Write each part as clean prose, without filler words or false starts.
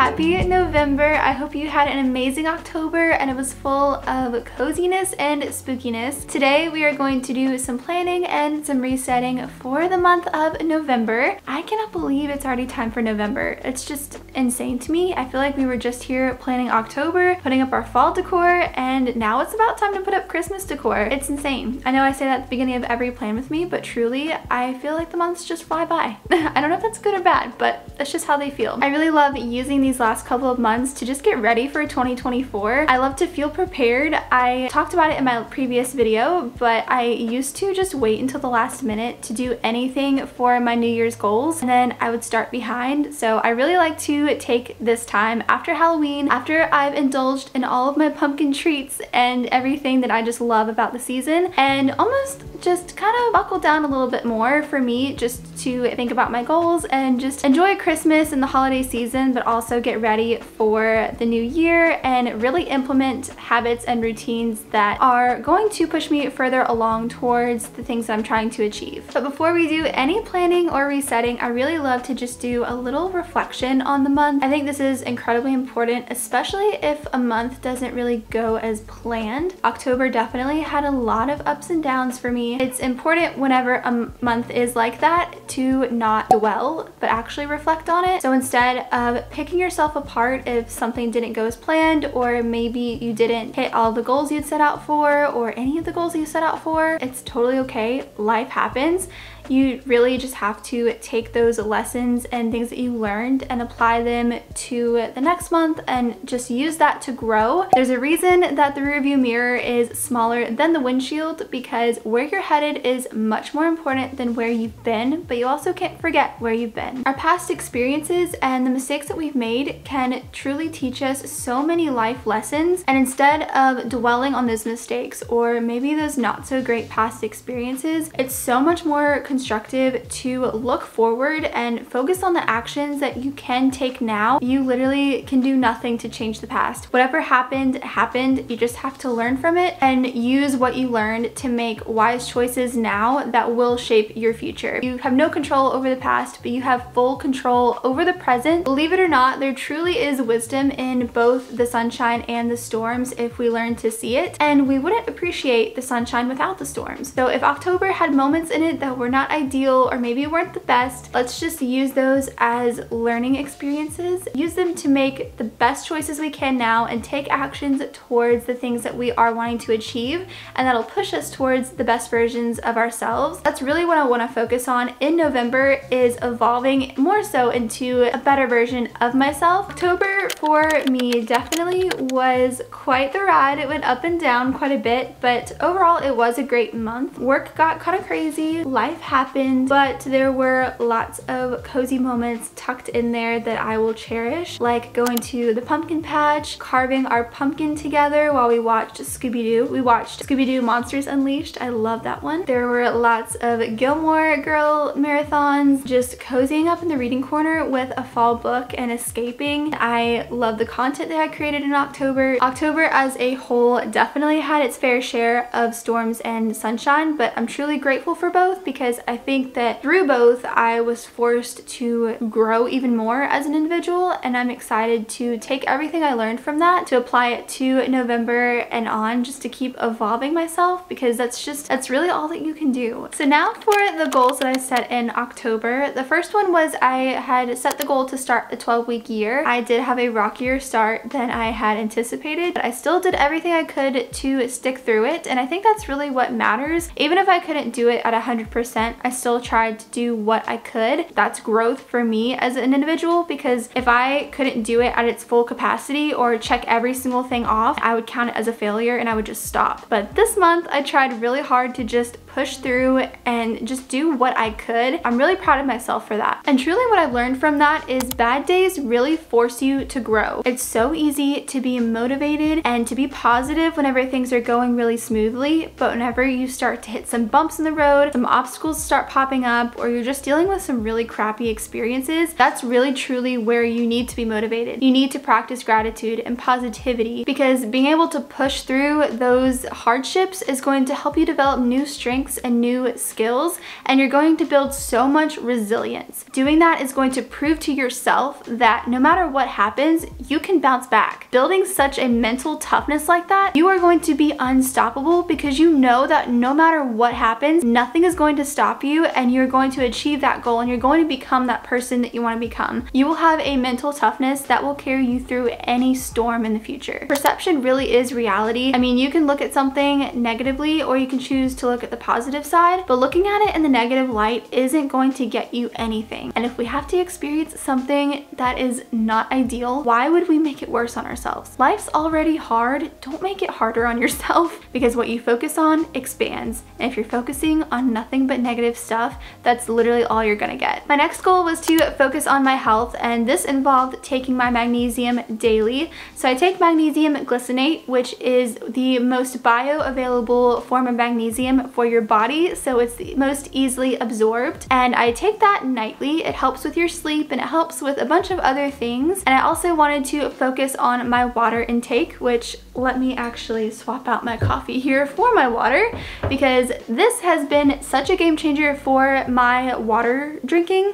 Happy November. I hope you had an amazing October and it was full of coziness and spookiness. Today we are going to do some planning and some resetting for the month of November. I cannot believe it's already time for November. It's just insane to me. I feel like we were just here planning October, putting up our fall decor, and now it's about time to put up Christmas decor. It's insane. I know I say that at the beginning of every plan with me, but truly I feel like the months just fly by. I don't know if that's good or bad, but that's just how they feel. I really love using these last couple of months to just get ready for 2024. I love to feel prepared. I talked about it in my previous video, but I used to just wait until the last minute to do anything for my New Year's goals, and then I would start behind. So I really like to take this time after Halloween, after I've indulged in all of my pumpkin treats and everything that I just love about the season, and almost just kind of buckle down a little bit more for me, just to think about my goals and just enjoy Christmas and the holiday season, but also get ready for the new year and really implement habits and routines that are going to push me further along towards the things that I'm trying to achieve. But before we do any planning or resetting, I really love to just do a little reflection on the month. I think this is incredibly important, especially if a month doesn't really go as planned. October definitely had a lot of ups and downs for me. It's important whenever a month is like that to not dwell, but actually reflect on it. So instead of picking yourself apart if something didn't go as planned, or maybe you didn't hit all the goals you'd set out for, or any of the goals you set out for, it's totally okay. Life happens. You really just have to take those lessons and things that you learned and apply them to the next month and just use that to grow. There's a reason that the rearview mirror is smaller than the windshield, because where you're headed is much more important than where you've been, but you also can't forget where you've been. Our past experiences and the mistakes that we've made can truly teach us so many life lessons, and instead of dwelling on those mistakes or maybe those not so great past experiences, it's so much more constructive to look forward and focus on the actions that you can take now. You literally can do nothing to change the past. Whatever happened, happened. You just have to learn from it and use what you learned to make wise choices now that will shape your future. You have no control over the past, but you have full control over the present. Believe it or not, there truly is wisdom in both the sunshine and the storms if we learn to see it, and we wouldn't appreciate the sunshine without the storms. So if October had moments in it that were not ideal or maybe weren't the best, let's just use those as learning experiences. Use them to make the best choices we can now and take actions towards the things that we are wanting to achieve, and that'll push us towards the best versions of ourselves. That's really what I want to focus on in November, is evolving more so into a better version of myself. October for me definitely was quite the ride. It went up and down quite a bit, but overall it was a great month. Work got kind of crazy, life happened, but there were lots of cozy moments tucked in there that I will cherish, like going to the pumpkin patch, carving our pumpkin together while we watched Scooby-Doo. We watched Scooby-Doo Monsters Unleashed. I love that one. There were lots of Gilmore Girl marathons, just cozying up in the reading corner with a fall book and escaping. I love the content that I created in October. October as a whole definitely had its fair share of storms and sunshine, but I'm truly grateful for both, because I think that through both I was forced to grow even more as an individual, and I'm excited to take everything I learned from that to apply it to November and on, just to keep evolving myself, because that's really all that you can do. So now for the goals that I set in October. The first one was I had set the goal to start a 12-week year. I did have a rockier start than I had anticipated, but I still did everything I could to stick through it, and I think that's really what matters. Even if I couldn't do it at 100%, I still tried to do what I could. That's growth for me as an individual, because if I couldn't do it at its full capacity or check every single thing off, I would count it as a failure and I would just stop. But this month I tried really hard to just push through and just do what I could. I'm really proud of myself for that. And truly what I've learned from that is bad days really force you to grow. It's so easy to be motivated and to be positive whenever things are going really smoothly, but whenever you start to hit some bumps in the road, some obstacles start popping up, or you're just dealing with some really crappy experiences, that's really truly where you need to be motivated. You need to practice gratitude and positivity, because being able to push through those hardships is going to help you develop new strength strengths and new skills, and you're going to build so much resilience. Doing that is going to prove to yourself that no matter what happens, you can bounce back. Building such a mental toughness like that, you are going to be unstoppable because you know that no matter what happens, nothing is going to stop you, and you're going to achieve that goal, and you're going to become that person that you want to become. You will have a mental toughness that will carry you through any storm in the future. Perception really is reality. I mean, you can look at something negatively or you can choose to look at the positive side, but looking at it in the negative light isn't going to get you anything. And if we have to experience something that is not ideal, why would we make it worse on ourselves? Life's already hard. Don't make it harder on yourself, because what you focus on expands. And if you're focusing on nothing but negative stuff, that's literally all you're gonna get. My next goal was to focus on my health, and this involved taking my magnesium daily. So I take magnesium glycinate, which is the most bioavailable form of magnesium for your body, so it's the most easily absorbed, and I take that nightly. It helps with your sleep and it helps with a bunch of other things. And I also wanted to focus on my water intake, which, let me actually swap out my coffee here for my water, because this has been such a game changer for my water drinking.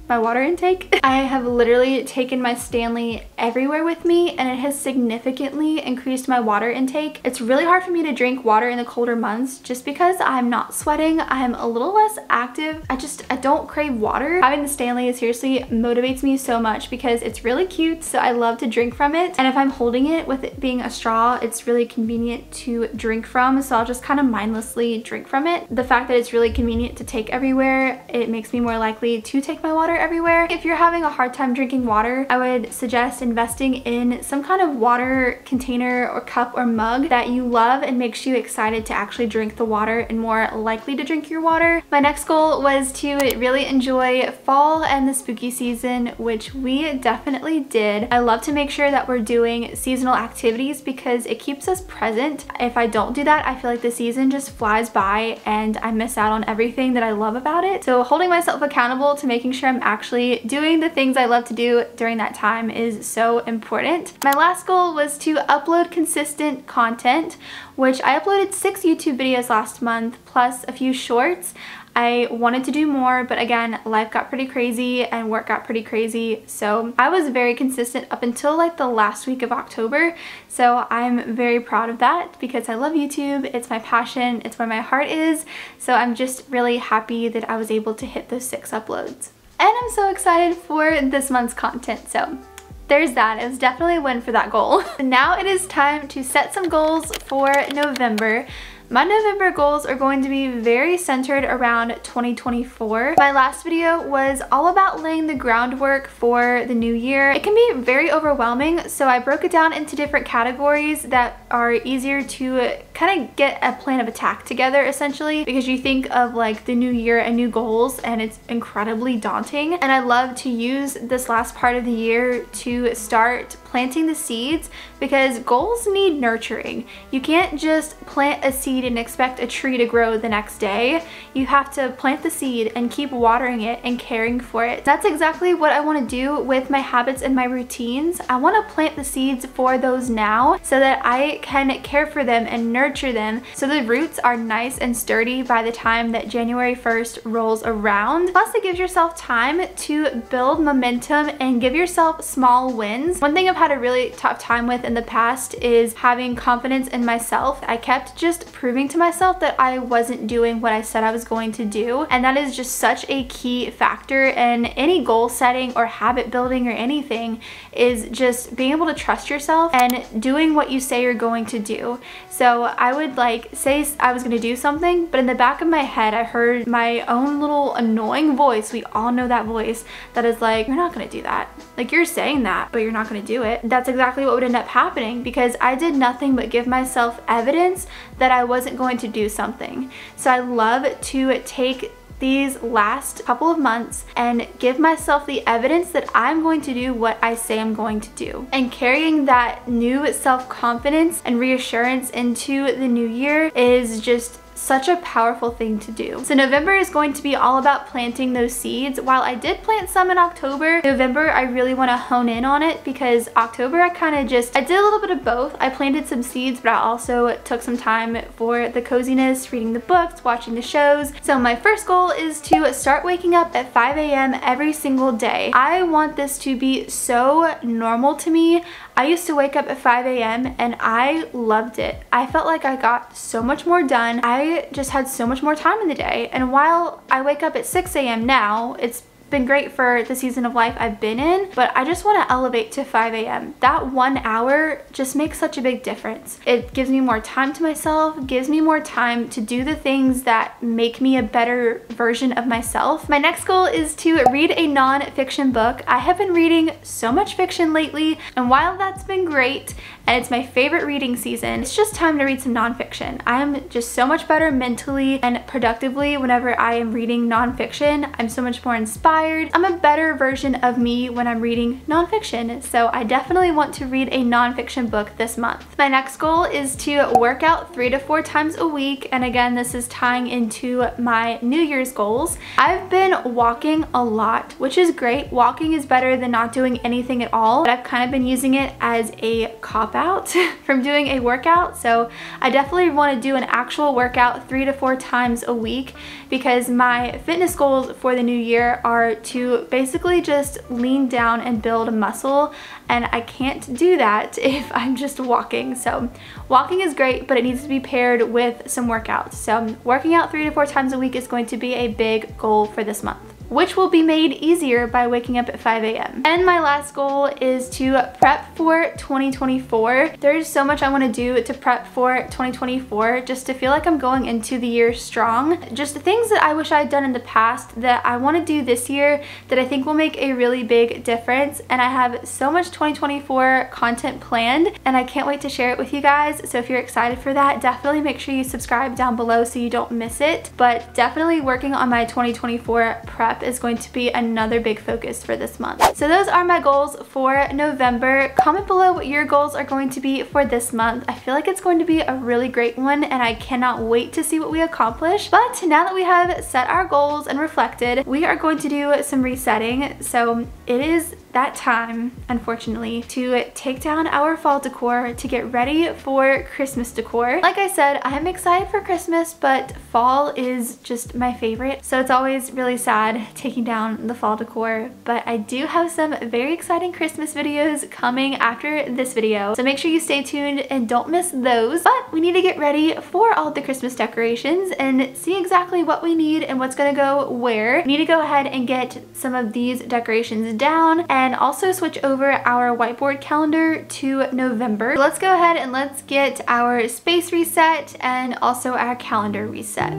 My water intake. I have literally taken my Stanley everywhere with me, and it has significantly increased my water intake. It's really hard for me to drink water in the colder months just because I'm not sweating. I'm a little less active. I don't crave water. Having the Stanley seriously motivates me so much because it's really cute, so I love to drink from it. And if I'm holding it with it being a straw, it's really convenient to drink from, so I'll just kind of mindlessly drink from it. The fact that it's really convenient to take everywhere, it makes me more likely to take my water everywhere. If you're having a hard time drinking water, I would suggest investing in some kind of water container or cup or mug that you love and makes you excited to actually drink the water and more likely to drink your water. My next goal was to really enjoy fall and the spooky season, which we definitely did. I love to make sure that we're doing seasonal activities because it keeps us present. If I don't do that, I feel like the season just flies by and I miss out on everything that I love about it. So holding myself accountable to making sure I'm actually doing the things I love to do during that time is so important. My last goal was to upload consistent content, which I uploaded 6 YouTube videos last month plus a few shorts. I wanted to do more, but again, life got pretty crazy and work got pretty crazy. So I was very consistent up until like the last week of October. So I'm very proud of that because I love YouTube. It's my passion. It's where my heart is. So I'm just really happy that I was able to hit those 6 uploads. And I'm so excited for this month's content. So there's that. It was definitely a win for that goal. Now it is time to set some goals for November. My November goals are going to be very centered around 2024. My last video was all about laying the groundwork for the new year. It can be very overwhelming, so I broke it down into different categories that are easier to kind of get a plan of attack together, essentially, because you think of like the new year and new goals and it's incredibly daunting. And I love to use this last part of the year to start planting the seeds because goals need nurturing. You can't just plant a seed and expect a tree to grow the next day. You have to plant the seed and keep watering it and caring for it. That's exactly what I want to do with my habits and my routines. I want to plant the seeds for those now so that I can care for them and nurture them so the roots are nice and sturdy by the time that January 1st rolls around. Plus, it gives yourself time to build momentum and give yourself small wins. One thing I've had a really tough time with in the past is having confidence in myself. I kept just proving to myself that I wasn't doing what I said I was going to do, and that is just such a key factor in any goal setting or habit building or anything, is just being able to trust yourself and doing what you say you're going to do. So I would like say I was going to do something, but in the back of my head I heard my own little annoying voice. We all know that voice that is like, you're not going to do that. Like, you're saying that, but you're not going to do it. That's exactly what would end up happening because I did nothing but give myself evidence that I wasn't going to do something. So I love to take these last couple of months and give myself the evidence that I'm going to do what I say I'm going to do. And carrying that new self-confidence and reassurance into the new year is just such a powerful thing to do. So November is going to be all about planting those seeds. While I did plant some in October, November I really want to hone in on it because October I did a little bit of both. I planted some seeds, but I also took some time for the coziness, reading the books, watching the shows. So my first goal is to start waking up at 5 a.m. every single day. I want this to be so normal to me. I used to wake up at 5 a.m. and I loved it. I felt like I got so much more done. I just had so much more time in the day. And while I wake up at 6 a.m. now, it's been great for the season of life I've been in, but I just want to elevate to 5 a.m. That 1 hour just makes such a big difference. It gives me more time to myself, gives me more time to do the things that make me a better version of myself. My next goal is to read a non-fiction book. I have been reading so much fiction lately, and while that's been great and it's my favorite reading season, it's just time to read some nonfiction. I'm just so much better mentally and productively whenever I am reading nonfiction. I'm so much more inspired. I'm a better version of me when I'm reading nonfiction, so I definitely want to read a nonfiction book this month. My next goal is to work out 3 to 4 times a week, and again, this is tying into my New Year's goals. I've been walking a lot, which is great. Walking is better than not doing anything at all, but I've kind of been using it as a cop-out from doing a workout, so I definitely want to do an actual workout 3 to 4 times a week because my fitness goals for the new year are to basically just lean down and build muscle, and I can't do that if I'm just walking. So walking is great, but it needs to be paired with some workouts. So working out 3 to 4 times a week is going to be a big goal for this month, which will be made easier by waking up at 5 a.m. And my last goal is to prep for 2024. There's so much I want to do to prep for 2024 just to feel like I'm going into the year strong. Just the things that I wish I had done in the past that I want to do this year that I think will make a really big difference. And I have so much 2024 content planned and I can't wait to share it with you guys. So if you're excited for that, definitely make sure you subscribe down below so you don't miss it. But definitely working on my 2024 prep is going to be another big focus for this month. So those are my goals for November. Comment below what your goals are going to be for this month. I feel like it's going to be a really great one and I cannot wait to see what we accomplish. But now that we have set our goals and reflected, we are going to do some resetting. So it is that time, unfortunately, to take down our fall decor to get ready for Christmas decor. Like I said, I'm excited for Christmas, but fall is just my favorite. So it's always really sad taking down the fall decor, but I do have some very exciting Christmas videos coming after this video. So make sure you stay tuned and don't miss those. But we need to get ready for all of the Christmas decorations and see exactly what we need and what's gonna go where. We need to go ahead and get some of these decorations down and also switch over our whiteboard calendar to November. So let's go ahead and let's get our space reset and also our calendar reset.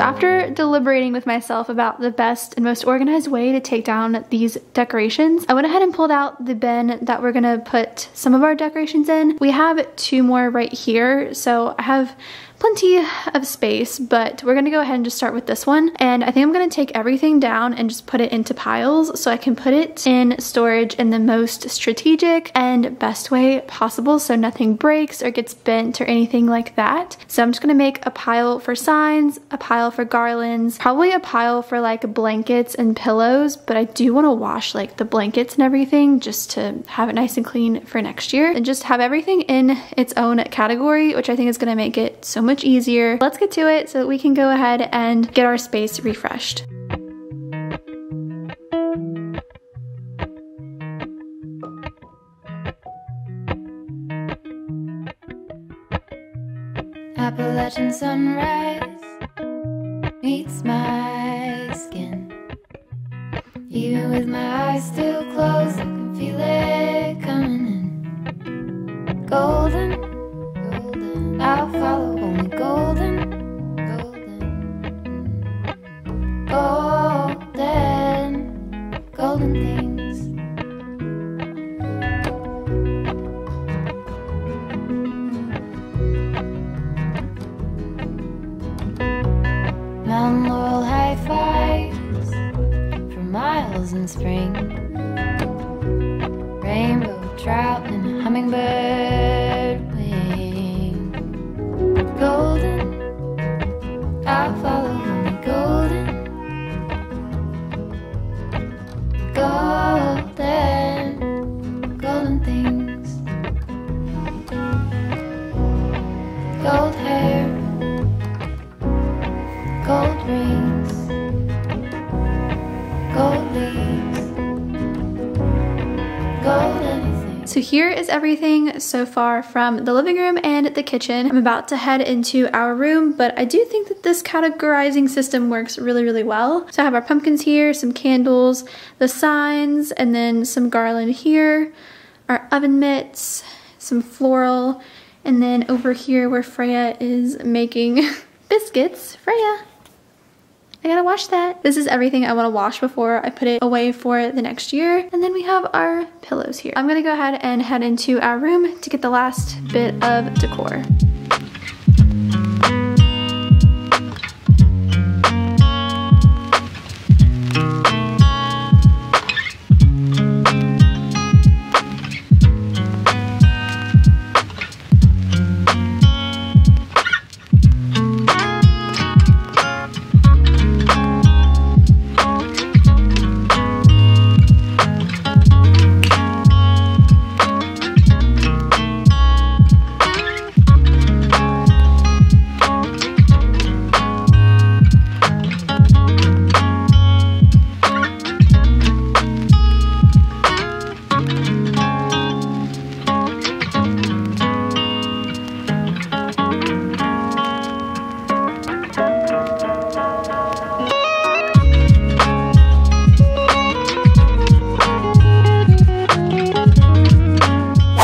After deliberating with myself about the best and most organized way to take down these decorations, I went ahead and pulled out the bin that we're gonna put some of our decorations in. We have 2 more right here, so I have plenty of space, but we're gonna go ahead and just start with this one. And I think I'm gonna take everything down and just put it into piles so I can put it in storage in the most strategic and best way possible so nothing breaks or gets bent or anything like that. So I'm just gonna make a pile for signs, a pile for garlands, probably a pile for like blankets and pillows, but I do wanna wash like the blankets and everything just to have it nice and clean for next year and just have everything in its own category, which I think is gonna make it so much easier. Let's get to it so that we can go ahead and get our space refreshed. Appalachian sunrise meets my skin. Even with my eyes still closed, I can feel it coming in. Golden, golden, I'll follow only golden, golden, golden, golden things. daffodils in spring, rainbow trout and a hummingbird wing. Golden, I'll follow only golden, golden, golden things. Gold hair, gold rings, gold leaves, gold anything. So here is everything so far from the living room and the kitchen. I'm about to head into our room, but I do think that this categorizing system works really, really well. So I have our pumpkins here, some candles, the signs, and then some garland here, our oven mitts, some floral, and then over here where Freya is making biscuits. Freya, I gotta wash that. This is everything I wanna wash before I put it away for the next year. And then we have our pillows here. I'm gonna go ahead and head into our room to get the last bit of decor.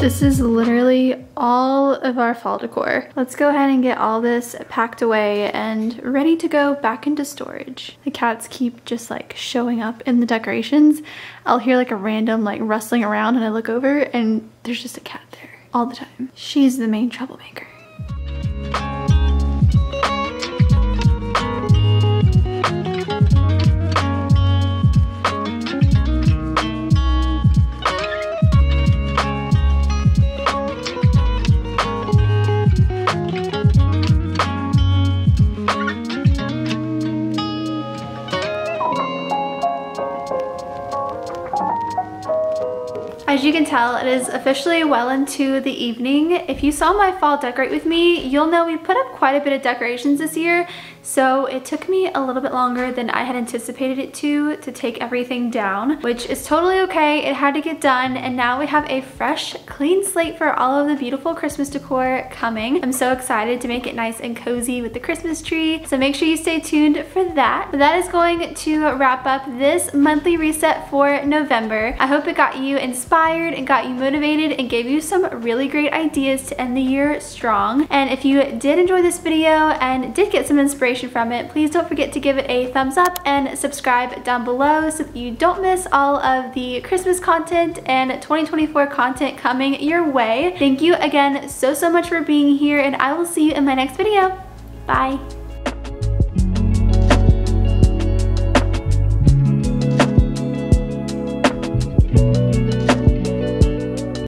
This is literally all of our fall decor. Let's go ahead and get all this packed away and ready to go back into storage. The cats keep just like showing up in the decorations. I'll hear like a random like rustling around and I look over and there's just a cat there all the time. She's the main troublemaker. As you can tell, it is officially well into the evening. If you saw my fall decorate with me, you'll know we put up quite a bit of decorations this year, so it took me a little bit longer than I had anticipated it to take everything down, which is totally okay. It had to get done, and now we have a fresh, clean slate for all of the beautiful Christmas decor coming. I'm so excited to make it nice and cozy with the Christmas tree, so make sure you stay tuned for that. But that is going to wrap up this monthly reset for November. I hope it got you inspired and got you motivated and gave you some really great ideas to end the year strong. And if you did enjoy this video and did get some inspiration from it, please don't forget to give it a thumbs up and subscribe down below so that you don't miss all of the Christmas content and 2024 content coming your way. Thank you again so much for being here, and I will see you in my next video. Bye.